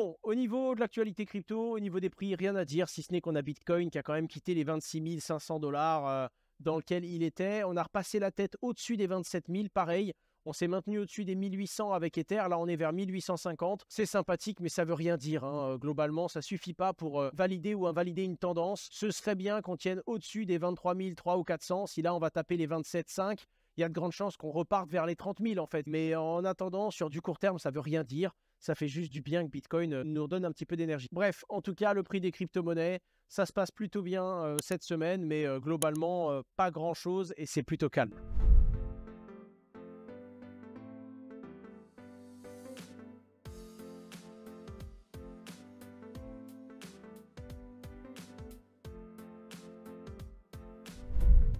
Bon, au niveau de l'actualité crypto, au niveau des prix, rien à dire, si ce n'est qu'on a Bitcoin qui a quand même quitté les 26 500 $ dans lequel il était. On a repassé la tête au-dessus des 27 000, pareil. On s'est maintenu au-dessus des 1800 avec Ether. Là, on est vers 1850. C'est sympathique, mais ça ne veut rien dire. Globalement, ça ne suffit pas pour valider ou invalider une tendance. Ce serait bien qu'on tienne au-dessus des 23 300 ou 400. Si là, on va taper les 27,5, il y a de grandes chances qu'on reparte vers les 30 000 en fait. Mais en attendant, sur du court terme, ça ne veut rien dire. Ça fait juste du bien que Bitcoin nous redonne un petit peu d'énergie. Bref, en tout cas, le prix des crypto-monnaies, ça se passe plutôt bien cette semaine, mais globalement, pas grand-chose et c'est plutôt calme.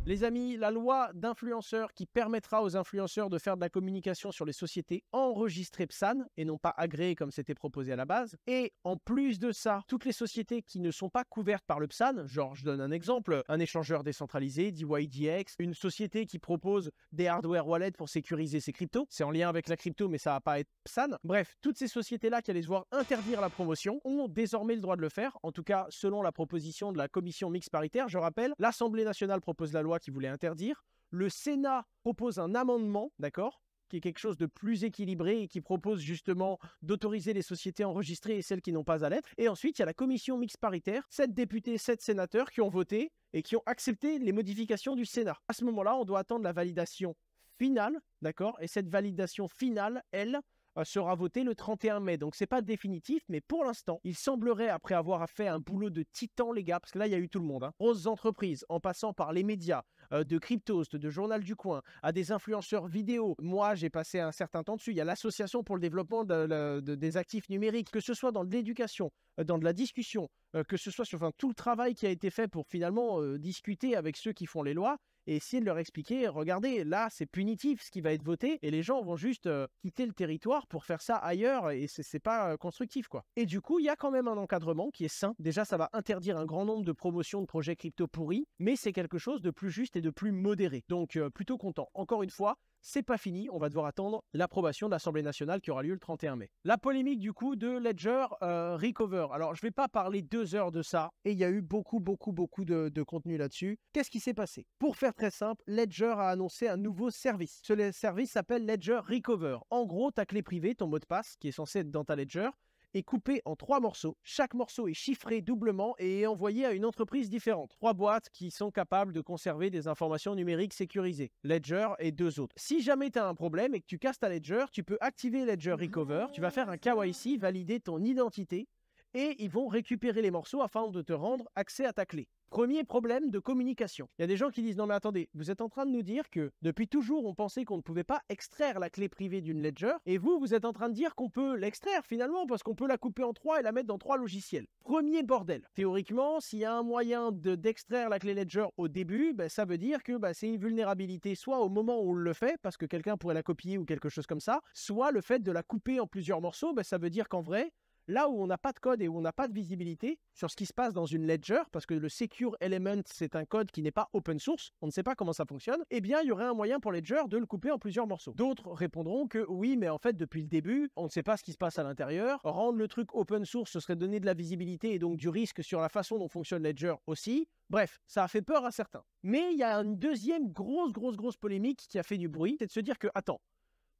Les amis, la loi d'influenceurs qui permettra aux influenceurs de faire de la communication sur les sociétés enregistrées PSAN et non pas agréées comme c'était proposé à la base. Et en plus de ça, toutes les sociétés qui ne sont pas couvertes par le PSAN, genre je donne un exemple, un échangeur décentralisé, DYDX, une société qui propose des hardware wallets pour sécuriser ses cryptos, c'est en lien avec la crypto mais ça va pas être PSAN. Bref, toutes ces sociétés-là qui allaient se voir interdire la promotion ont désormais le droit de le faire, en tout cas selon la proposition de la commission mixte paritaire. Je rappelle, l'Assemblée nationale propose la loi qui voulait interdire. Le Sénat propose un amendement, d'accord, qui est quelque chose de plus équilibré et qui propose justement d'autoriser les sociétés enregistrées et celles qui n'ont pas à l'être. Et ensuite, il y a la commission mixte paritaire, 7 députés, 7 sénateurs qui ont voté et qui ont accepté les modifications du Sénat. À ce moment-là, on doit attendre la validation finale, d'accord, et cette validation finale, elle, sera votée le 31 mai. Donc, ce n'est pas définitif, mais pour l'instant, il semblerait, après avoir fait un boulot de titan, les gars, parce que là, il y a eu tout le monde, grosses entreprises, en passant par les médias, de Cryptost, de Journal du Coin, à des influenceurs vidéo. Moi, j'ai passé un certain temps dessus. Il y a l'Association pour le développement des actifs numériques, que ce soit dans de l'éducation, dans de la discussion, que ce soit sur tout le travail qui a été fait pour finalement discuter avec ceux qui font les lois et essayer de leur expliquer, regardez, là, c'est punitif ce qui va être voté et les gens vont juste quitter le territoire pour faire ça ailleurs et c'est pas constructif, quoi. Et du coup, il y a quand même un encadrement qui est sain. Déjà, ça va interdire un grand nombre de promotions de projets crypto pourris, mais c'est quelque chose de plus juste et de plus modéré. Donc, plutôt content. Encore une fois, c'est pas fini, on va devoir attendre l'approbation de l'Assemblée nationale qui aura lieu le 31 mai. La polémique du coup de Ledger Recover. Alors je vais pas parler 2 heures de ça et il y a eu beaucoup de contenu là-dessus. Qu'est-ce qui s'est passé? Pour faire très simple, Ledger a annoncé un nouveau service. Ce service s'appelle Ledger Recover. En gros, ta clé privée, ton mot de passe qui est censé être dans ta Ledger, est coupé en 3 morceaux. Chaque morceau est chiffré doublement et est envoyé à une entreprise différente. 3 boîtes qui sont capables de conserver des informations numériques sécurisées. Ledger et 2 autres. Si jamais tu as un problème et que tu casses ta Ledger, tu peux activer Ledger Recover, tu vas faire un KYC, valider ton identité et ils vont récupérer les morceaux afin de te rendre accès à ta clé. Premier problème de communication. Il y a des gens qui disent « Non mais attendez, vous êtes en train de nous dire que depuis toujours on pensait qu'on ne pouvait pas extraire la clé privée d'une Ledger et vous êtes en train de dire qu'on peut l'extraire finalement parce qu'on peut la couper en 3 et la mettre dans 3 logiciels. » Premier bordel. Théoriquement, s'il y a un moyen d'extraire la clé Ledger au début, ça veut dire que c'est une vulnérabilité soit au moment où on le fait parce que quelqu'un pourrait la copier ou quelque chose comme ça, soit le fait de la couper en plusieurs morceaux, ça veut dire qu'en vrai, là où on n'a pas de code et où on n'a pas de visibilité sur ce qui se passe dans une ledger, parce que le secure element, c'est un code qui n'est pas open source, on ne sait pas comment ça fonctionne, eh bien, il y aurait un moyen pour Ledger de le couper en plusieurs morceaux. D'autres répondront que oui, mais en fait, depuis le début, on ne sait pas ce qui se passe à l'intérieur. Rendre le truc open source, ce serait donner de la visibilité et donc du risque sur la façon dont fonctionne Ledger aussi. Bref, ça a fait peur à certains. Mais il y a une deuxième grosse polémique qui a fait du bruit, c'est de se dire que, attends,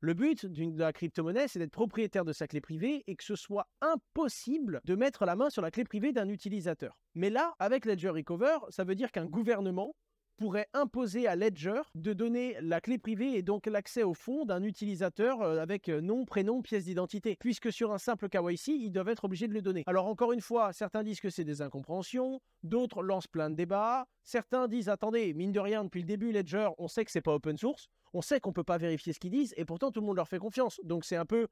le but de la crypto-monnaie, c'est d'être propriétaire de sa clé privée et que ce soit impossible de mettre la main sur la clé privée d'un utilisateur. Mais là, avec Ledger Recover, ça veut dire qu'un gouvernement pourrait imposer à Ledger de donner la clé privée et donc l'accès au fonds d'un utilisateur avec nom, prénom, pièce d'identité. Puisque sur un simple KYC, ils doivent être obligés de le donner. Alors encore une fois, certains disent que c'est des incompréhensions, d'autres lancent plein de débats, certains disent, attendez, mine de rien, depuis le début, Ledger, on sait que c'est pas open source, on sait qu'on peut pas vérifier ce qu'ils disent et pourtant tout le monde leur fait confiance. Donc c'est un peu,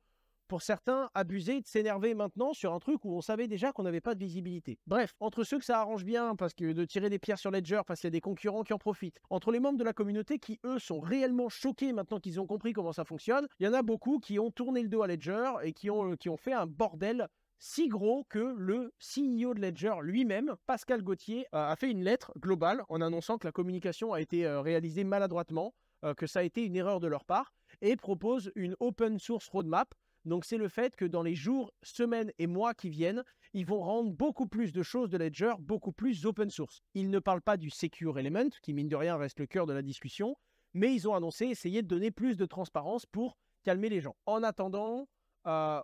pour certains, abusé de s'énerver maintenant sur un truc où on savait déjà qu'on n'avait pas de visibilité. Bref, entre ceux que ça arrange bien parce que de tirer des pierres sur Ledger parce qu'il y a des concurrents qui en profitent, entre les membres de la communauté qui, eux, sont réellement choqués maintenant qu'ils ont compris comment ça fonctionne, il y en a beaucoup qui ont tourné le dos à Ledger et qui ont fait un bordel si gros que le CEO de Ledger lui-même, Pascal Gauthier, a fait une lettre globale en annonçant que la communication a été réalisée maladroitement, que ça a été une erreur de leur part, et propose une open source roadmap Donc, c'est le fait que dans les jours, semaines et mois qui viennent, ils vont rendre beaucoup plus de choses de Ledger, beaucoup plus open source. Ils ne parlent pas du Secure Element, qui mine de rien reste le cœur de la discussion, mais ils ont annoncé essayer de donner plus de transparence pour calmer les gens. En attendant,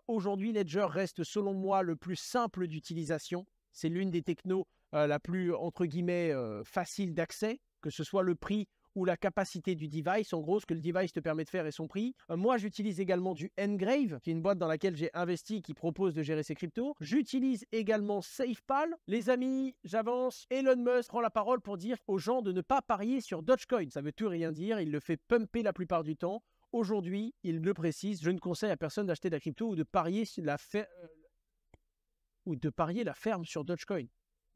aujourd'hui, Ledger reste selon moi le plus simple d'utilisation. C'est l'une des technos la plus, entre guillemets, facile d'accès, que ce soit le prix ou la capacité du device. En gros, ce que le device te permet de faire et son prix. Moi, j'utilise également du Ngrave, qui est une boîte dans laquelle j'ai investi, qui propose de gérer ses cryptos. J'utilise également SafePal. Les amis, j'avance. Elon Musk prend la parole pour dire aux gens de ne pas parier sur Dogecoin. Ça veut tout rien dire. Il le fait pumper la plupart du temps. Aujourd'hui, il le précise, je ne conseille à personne d'acheter de la crypto ou de parier la ferme sur Dogecoin.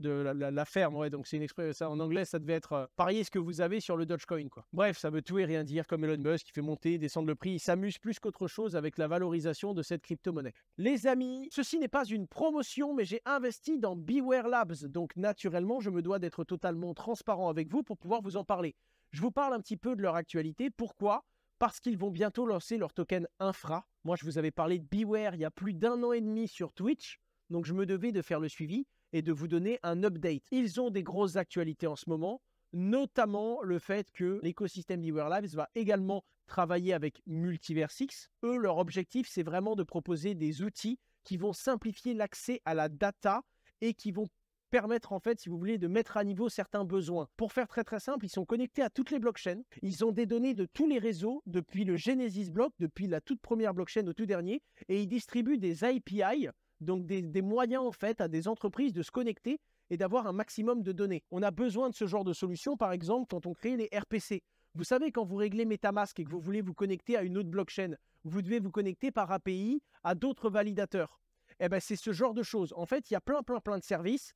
La ferme, ouais, donc c'est une expression, ça, en anglais, ça devait être parier ce que vous avez sur le Dogecoin, quoi. Bref, ça veut tout et rien dire, comme Elon Musk qui fait monter, descendre le prix. Il s'amuse plus qu'autre chose avec la valorisation de cette crypto-monnaie. Les amis, ceci n'est pas une promotion, mais j'ai investi dans Beware Labs. Donc, naturellement, je me dois d'être totalement transparent avec vous pour pouvoir vous en parler. Je vous parle un petit peu de leur actualité. Pourquoi ? Parce qu'ils vont bientôt lancer leur token infra. Moi, je vous avais parlé de Beware il y a plus d'1 an et demi sur Twitch. Donc, je me devais de faire le suivi et de vous donner un update. Ils ont des grosses actualités en ce moment, notamment le fait que l'écosystème Beware Labs va également travailler avec Multiversix. Eux, leur objectif, c'est vraiment de proposer des outils qui vont simplifier l'accès à la data et qui vont permettre, en fait, si vous voulez, de mettre à niveau certains besoins. Pour faire très simple, ils sont connectés à toutes les blockchains. Ils ont des données de tous les réseaux, depuis le Genesis Block, depuis la toute première blockchain au tout dernier, et ils distribuent des API, donc des moyens en fait à des entreprises de se connecter et d'avoir un maximum de données. On a besoin de ce genre de solution, par exemple, quand on crée les RPC. Vous savez, quand vous réglez MetaMask et que vous voulez vous connecter à une autre blockchain, vous devez vous connecter par API à d'autres validateurs. Eh bien, c'est ce genre de choses. En fait, il y a plein de services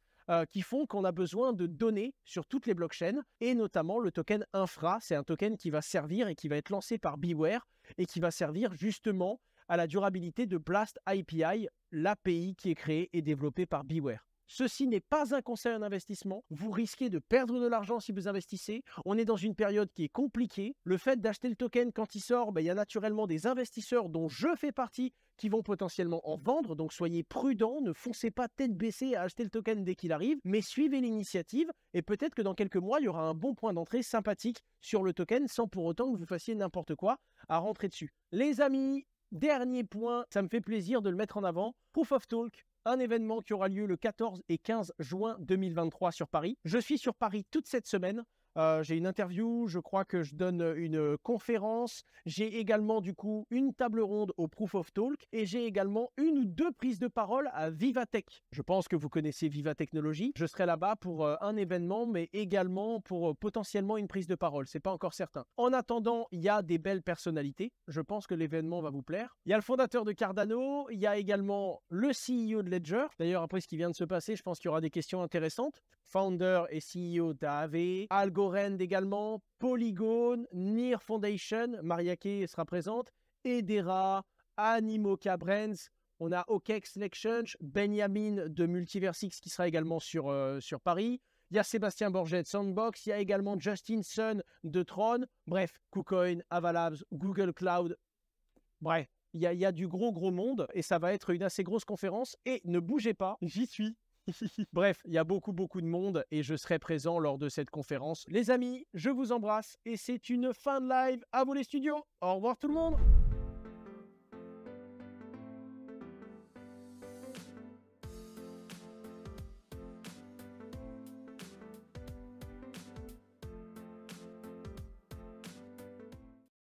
qui font qu'on a besoin de données sur toutes les blockchains, et notamment le token infra. C'est un token qui va servir et qui va être lancé par Beware et qui va servir justement à la durabilité de Blast API, l'API qui est créée et développée par Beware. Ceci n'est pas un conseil en investissement. Vous risquez de perdre de l'argent si vous investissez. On est dans une période qui est compliquée. Le fait d'acheter le token quand il sort, il y a naturellement des investisseurs dont je fais partie qui vont potentiellement en vendre. Donc soyez prudents, ne foncez pas tête baissée à acheter le token dès qu'il arrive, mais suivez l'initiative et peut-être que dans quelques mois, il y aura un bon point d'entrée sympathique sur le token sans pour autant que vous fassiez n'importe quoi à rentrer dessus. Les amis, dernier point, ça me fait plaisir de le mettre en avant. Proof of Talk, un événement qui aura lieu le 14 et 15 juin 2023 sur Paris. Je suis sur Paris toute cette semaine. J'ai une interview, je crois que je donne une conférence. J'ai également du coup une table ronde au Proof of Talk et j'ai également une ou deux prises de parole à Vivatech. Je pense que vous connaissez Viva Technologies. Je serai là-bas pour un événement, mais également pour potentiellement une prise de parole. C'est pas encore certain. En attendant, il y a des belles personnalités. Je pense que l'événement va vous plaire. Il y a le fondateur de Cardano, il y a également le CEO de Ledger. D'ailleurs, après ce qui vient de se passer, je pense qu'il y aura des questions intéressantes. Founder et CEO d'Aave, Algorand également, Polygon, Near Foundation, Mariake sera présente, Edera, Animoca Brands, on a OKEx Exchange, Benjamin de Multiversix qui sera également sur Paris, il y a Sébastien Borget de Sandbox, il y a également Justin Sun de Tron, bref, KuCoin, Avalabs, Google Cloud, bref, il y a du gros monde et ça va être une assez grosse conférence et ne bougez pas, j'y suis. Bref, il y a beaucoup de monde et je serai présent lors de cette conférence. Les amis, je vous embrasse et c'est une fin de live. À vous les studios. Au revoir tout le monde.